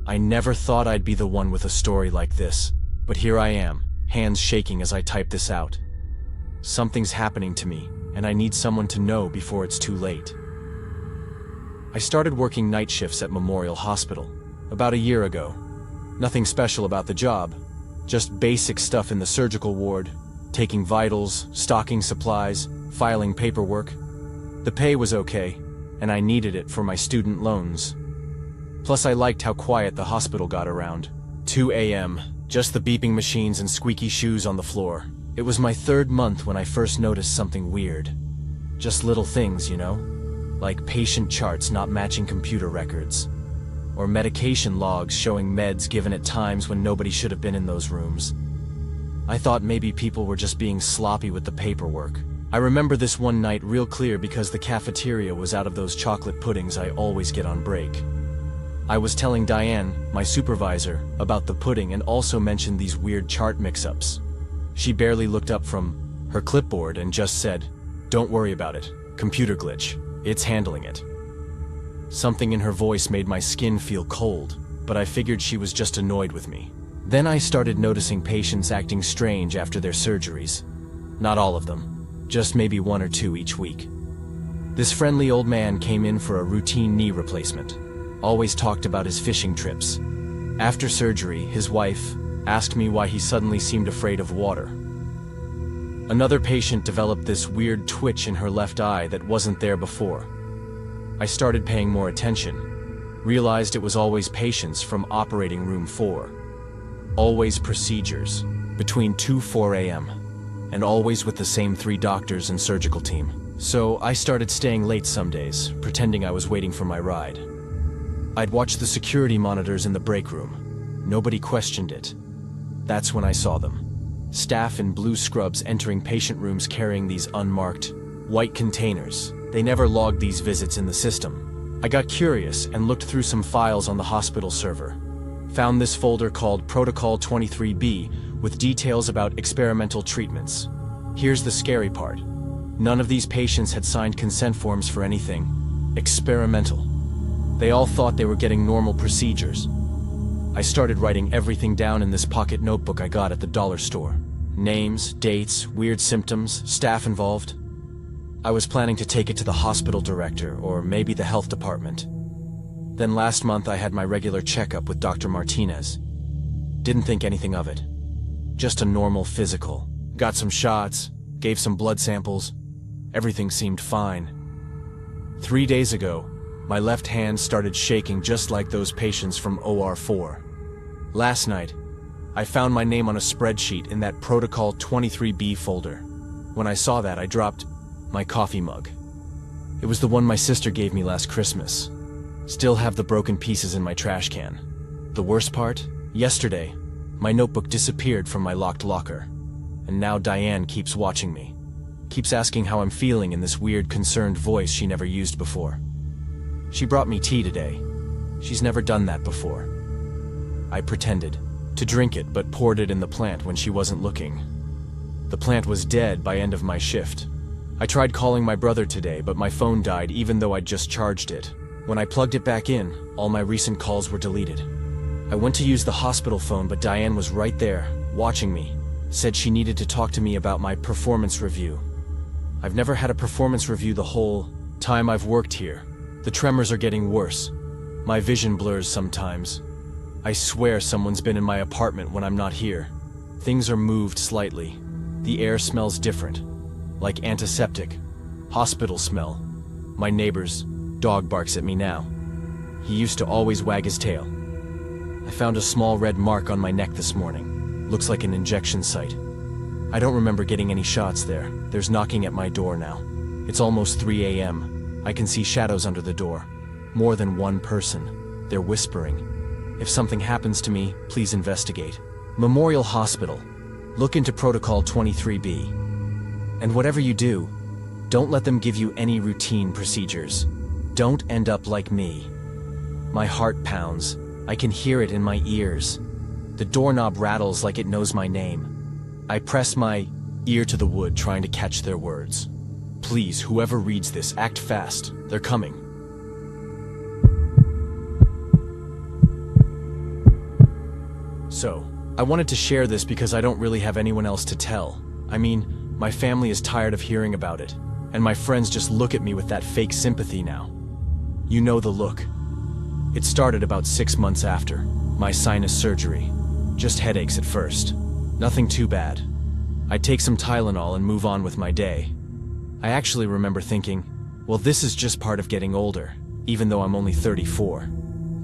I never thought I'd be the one with a story like this, but here I am, hands shaking as I type this out. Something's happening to me, and I need someone to know before it's too late. I started working night shifts at Memorial Hospital about a year ago. Nothing special about the job, just basic stuff in the surgical ward, taking vitals, stocking supplies, filing paperwork. The pay was okay, and I needed it for my student loans. Plus I liked how quiet the hospital got around. 2 a.m., just the beeping machines and squeaky shoes on the floor. It was my 3rd month when I first noticed something weird. Just little things, you know? Like patient charts not matching computer records. Or medication logs showing meds given at times when nobody should have been in those rooms. I thought maybe people were just being sloppy with the paperwork. I remember this one night real clear because the cafeteria was out of those chocolate puddings I always get on break. I was telling Diane, my supervisor, about the pudding and also mentioned these weird chart mix-ups. She barely looked up from her clipboard and just said, "Don't worry about it. Computer glitch. It's handling it." Something in her voice made my skin feel cold, but I figured she was just annoyed with me. Then I started noticing patients acting strange after their surgeries. Not all of them, just maybe 1 or 2 each week. This friendly old man came in for a routine knee replacement. Always talked about his fishing trips. After surgery, his wife asked me why he suddenly seemed afraid of water. Another patient developed this weird twitch in her left eye that wasn't there before. I started paying more attention. Realized it was always patients from operating room 4. Always procedures, between 2-4 a.m., and always with the same 3 doctors and surgical team. So I started staying late some days, pretending I was waiting for my ride. I'd watch the security monitors in the break room. Nobody questioned it. That's when I saw them. Staff in blue scrubs entering patient rooms carrying these unmarked, white containers. They never logged these visits in the system. I got curious and looked through some files on the hospital server. Found this folder called Protocol 23B with details about experimental treatments. Here's the scary part. None of these patients had signed consent forms for anything experimental. They all thought they were getting normal procedures. I started writing everything down in this pocket notebook I got at the dollar store. Names, dates, weird symptoms, staff involved. I was planning to take it to the hospital director or maybe the health department. Then last month I had my regular checkup with Dr. Martinez. Didn't think anything of it. Just a normal physical. Got some shots, gave some blood samples. Everything seemed fine. 3 days ago, my left hand started shaking just like those patients from OR4. Last night, I found my name on a spreadsheet in that Protocol 23B folder. When I saw that, I dropped my coffee mug. It was the one my sister gave me last Christmas. Still have the broken pieces in my trash can. The worst part? Yesterday, my notebook disappeared from my locked locker. And now Diane keeps watching me. Keeps asking how I'm feeling in this weird, concerned voice she never used before. She brought me tea today. She's never done that before. I pretended to drink it, but poured it in the plant when she wasn't looking. The plant was dead by end of my shift. I tried calling my brother today, but my phone died even though I'd just charged it. When I plugged it back in, all my recent calls were deleted. I went to use the hospital phone, but Diane was right there, watching me. Said she needed to talk to me about my performance review. I've never had a performance review the whole time I've worked here. The tremors are getting worse. My vision blurs sometimes. I swear someone's been in my apartment when I'm not here. Things are moved slightly. The air smells different. Like antiseptic. Hospital smell. My neighbor's dog barks at me now. He used to always wag his tail. I found a small red mark on my neck this morning. Looks like an injection site. I don't remember getting any shots there. There's knocking at my door now. It's almost 3 a.m. I can see shadows under the door. More than one person. They're whispering. If something happens to me, please investigate. Memorial Hospital. Look into Protocol 23B. And whatever you do, don't let them give you any routine procedures. Don't end up like me. My heart pounds. I can hear it in my ears. The doorknob rattles like it knows my name. I press my ear to the wood trying to catch their words. Please, whoever reads this, act fast. They're coming. So, I wanted to share this because I don't really have anyone else to tell. I mean, my family is tired of hearing about it, and my friends just look at me with that fake sympathy now. You know the look. It started about 6 months after my sinus surgery. Just headaches at first. Nothing too bad. I'd take some Tylenol and move on with my day. I actually remember thinking, well, this is just part of getting older, even though I'm only 34.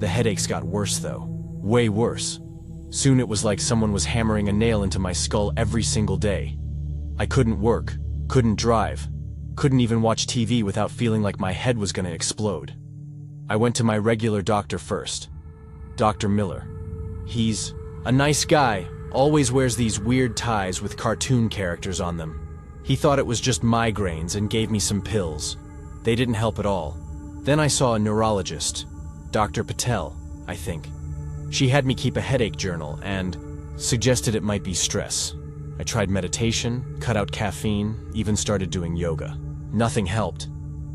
The headaches got worse though. Way worse. Soon it was like someone was hammering a nail into my skull every single day. I couldn't work, couldn't drive, couldn't even watch TV without feeling like my head was gonna explode. I went to my regular doctor first, Dr. Miller. He's a nice guy, always wears these weird ties with cartoon characters on them. He thought it was just migraines and gave me some pills. They didn't help at all. Then I saw a neurologist, Dr. Patel, I think. She had me keep a headache journal and suggested it might be stress. I tried meditation, cut out caffeine, even started doing yoga. Nothing helped.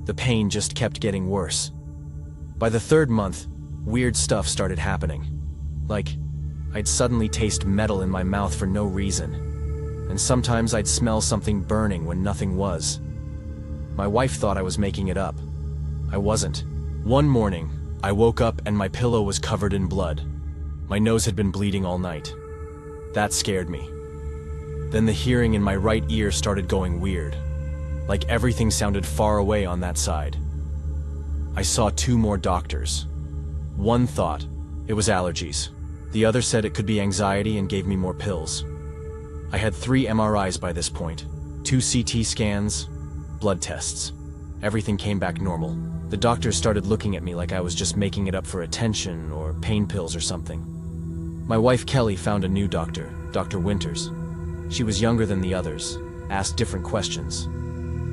The pain just kept getting worse. By the 3rd month, weird stuff started happening. Like, I'd suddenly taste metal in my mouth for no reason. And sometimes I'd smell something burning when nothing was. My wife thought I was making it up. I wasn't. One morning, I woke up and my pillow was covered in blood. My nose had been bleeding all night. That scared me. Then the hearing in my right ear started going weird. Like everything sounded far away on that side. I saw 2 more doctors. One thought it was allergies. The other said it could be anxiety and gave me more pills. I had 3 MRIs by this point, 2 CT scans, blood tests. Everything came back normal. The doctors started looking at me like I was just making it up for attention or pain pills or something. My wife Kelly found a new doctor, Dr. Winters. She was younger than the others, asked different questions.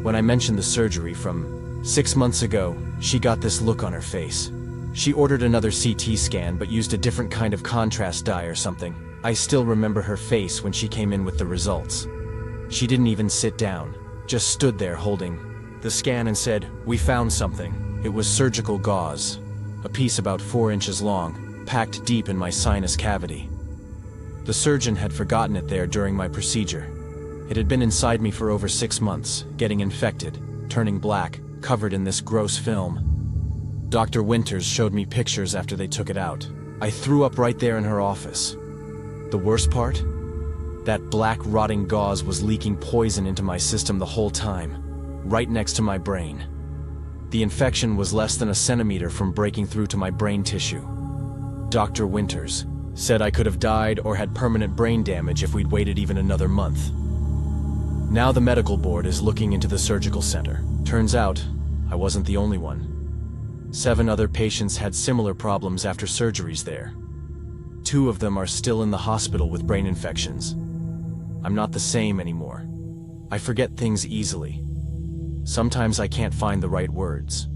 When I mentioned the surgery from 6 months ago, she got this look on her face. She ordered another CT scan but used a different kind of contrast dye or something. I still remember her face when she came in with the results. She didn't even sit down, just stood there holding the scan and said, "We found something." It was surgical gauze, a piece about 4 inches long, packed deep in my sinus cavity. The surgeon had forgotten it there during my procedure. It had been inside me for over 6 months, getting infected, turning black, covered in this gross film. Dr. Winters showed me pictures after they took it out. I threw up right there in her office. The worst part? That black rotting gauze was leaking poison into my system the whole time, right next to my brain. The infection was less than a centimeter from breaking through to my brain tissue. Dr. Winters said I could have died or had permanent brain damage if we'd waited even another month. Now the medical board is looking into the surgical center. Turns out, I wasn't the only one. 7 other patients had similar problems after surgeries there. 2 of them are still in the hospital with brain infections. I'm not the same anymore. I forget things easily. Sometimes I can't find the right words.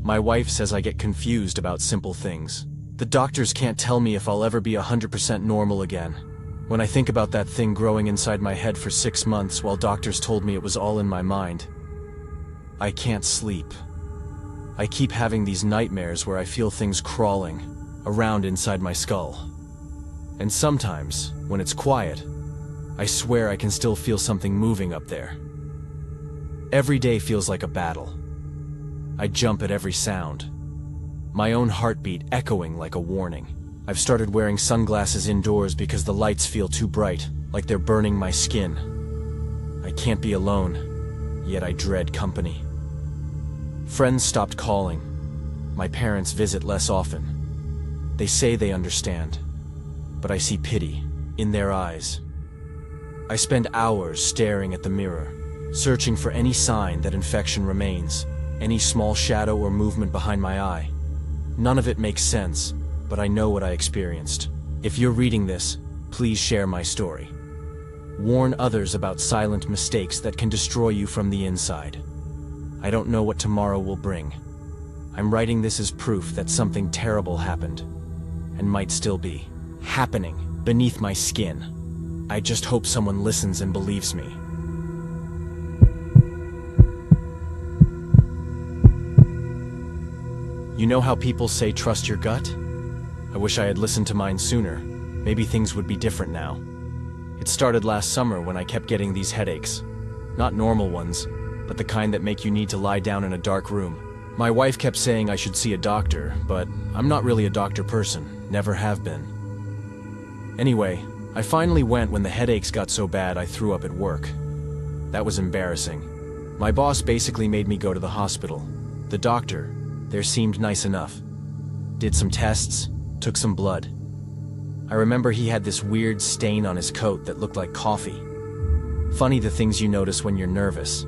My wife says I get confused about simple things. The doctors can't tell me if I'll ever be 100% normal again. When I think about that thing growing inside my head for 6 months while doctors told me it was all in my mind, I can't sleep. I keep having these nightmares where I feel things crawling around inside my skull. And sometimes, when it's quiet, I swear I can still feel something moving up there. Every day feels like a battle. I jump at every sound. My own heartbeat echoing like a warning. I've started wearing sunglasses indoors because the lights feel too bright, like they're burning my skin. I can't be alone, yet I dread company. Friends stopped calling. My parents visit less often. They say they understand, but I see pity in their eyes. I spend hours staring at the mirror, searching for any sign that infection remains, any small shadow or movement behind my eye. None of it makes sense, but I know what I experienced. If you're reading this, please share my story. Warn others about silent mistakes that can destroy you from the inside. I don't know what tomorrow will bring. I'm writing this as proof that something terrible happened, and might still be happening beneath my skin. I just hope someone listens and believes me. You know how people say trust your gut? I wish I had listened to mine sooner. maybe things would be different now. It started last summer when I kept getting these headaches. Not normal ones, but the kind that make you need to lie down in a dark room. My wife kept saying I should see a doctor, but I'm not really a doctor person, never have been. Anyway, I finally went when the headaches got so bad I threw up at work. That was embarrassing. My boss basically made me go to the hospital. The doctor there seemed nice enough. Did some tests, took some blood. I remember he had this weird stain on his coat that looked like coffee. Funny the things you notice when you're nervous.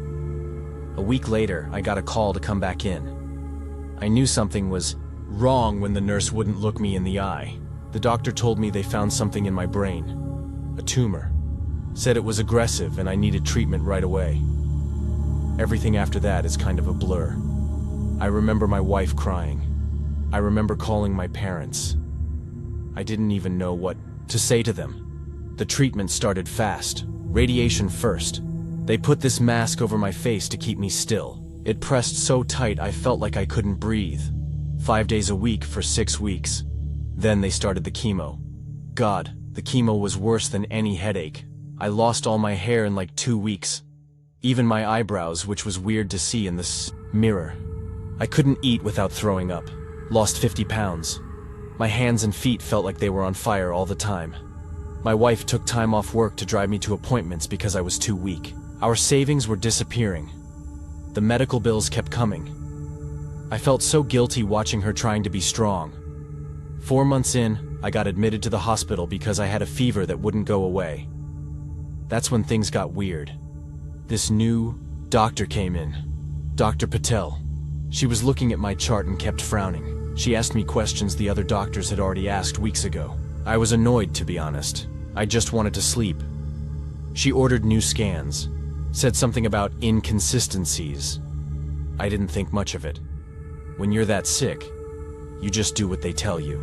A week later, I got a call to come back in. I knew something was wrong when the nurse wouldn't look me in the eye. The doctor told me they found something in my brain. A tumor. Said it was aggressive and I needed treatment right away. Everything after that is kind of a blur. I remember my wife crying. I remember calling my parents. I didn't even know what to say to them. The treatment started fast. Radiation first. They put this mask over my face to keep me still. It pressed so tight I felt like I couldn't breathe. 5 days a week for 6 weeks. Then they started the chemo. God, the chemo was worse than any headache. I lost all my hair in like 2 weeks. Even my eyebrows, which was weird to see in this mirror. I couldn't eat without throwing up. Lost 50 pounds. My hands and feet felt like they were on fire all the time. My wife took time off work to drive me to appointments because I was too weak. Our savings were disappearing. The medical bills kept coming. I felt so guilty watching her trying to be strong. 4 months in, I got admitted to the hospital because I had a fever that wouldn't go away. That's when things got weird. This new doctor came in. Dr. Patel. She was looking at my chart and kept frowning. She asked me questions the other doctors had already asked weeks ago. I was annoyed, to be honest. I just wanted to sleep. She ordered new scans. Said something about inconsistencies. I didn't think much of it. When you're that sick, you just do what they tell you.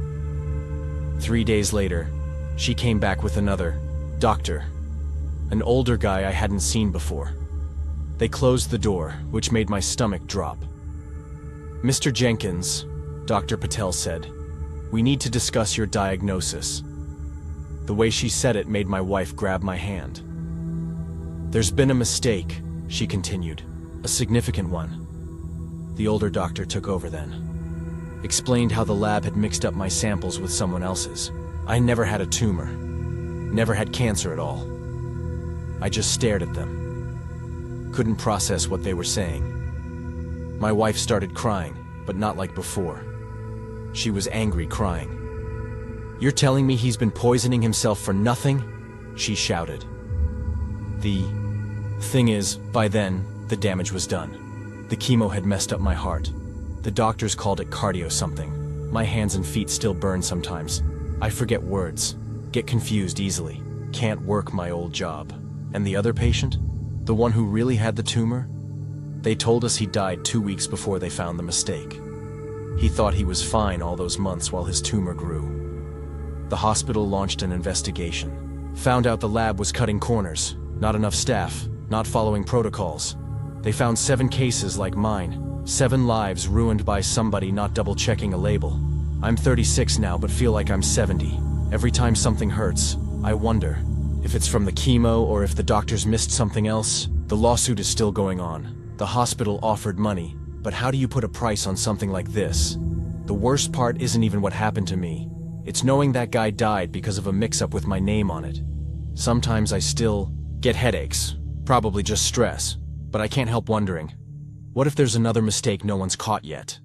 3 days later, she came back with another doctor. An older guy I hadn't seen before. They closed the door, which made my stomach drop. Mr. Jenkins, Dr. Patel said, we need to discuss your diagnosis. The way she said it made my wife grab my hand. There's been a mistake, she continued, a significant one. The older doctor took over then. Explained how the lab had mixed up my samples with someone else's. I never had a tumor. Never had cancer at all. I just stared at them. Couldn't process what they were saying. My wife started crying, but not like before. She was angry crying. You're telling me he's been poisoning himself for nothing? She shouted. The thing is, by then, the damage was done. The chemo had messed up my heart. The doctors called it cardio something. My hands and feet still burn sometimes. I forget words, get confused easily, can't work my old job. And the other patient? The one who really had the tumor? They told us he died 2 weeks before they found the mistake. He thought he was fine all those months while his tumor grew. The hospital launched an investigation. Found out the lab was cutting corners, not enough staff, not following protocols. They found 7 cases like mine, 7 lives ruined by somebody not double-checking a label. I'm 36 now, but feel like I'm 70. Every time something hurts, I wonder if it's from the chemo or if the doctors missed something else. The lawsuit is still going on. The hospital offered money, but how do you put a price on something like this? The worst part isn't even what happened to me. It's knowing that guy died because of a mix-up with my name on it. Sometimes I still get headaches, probably just stress, but I can't help wondering, what if there's another mistake no one's caught yet?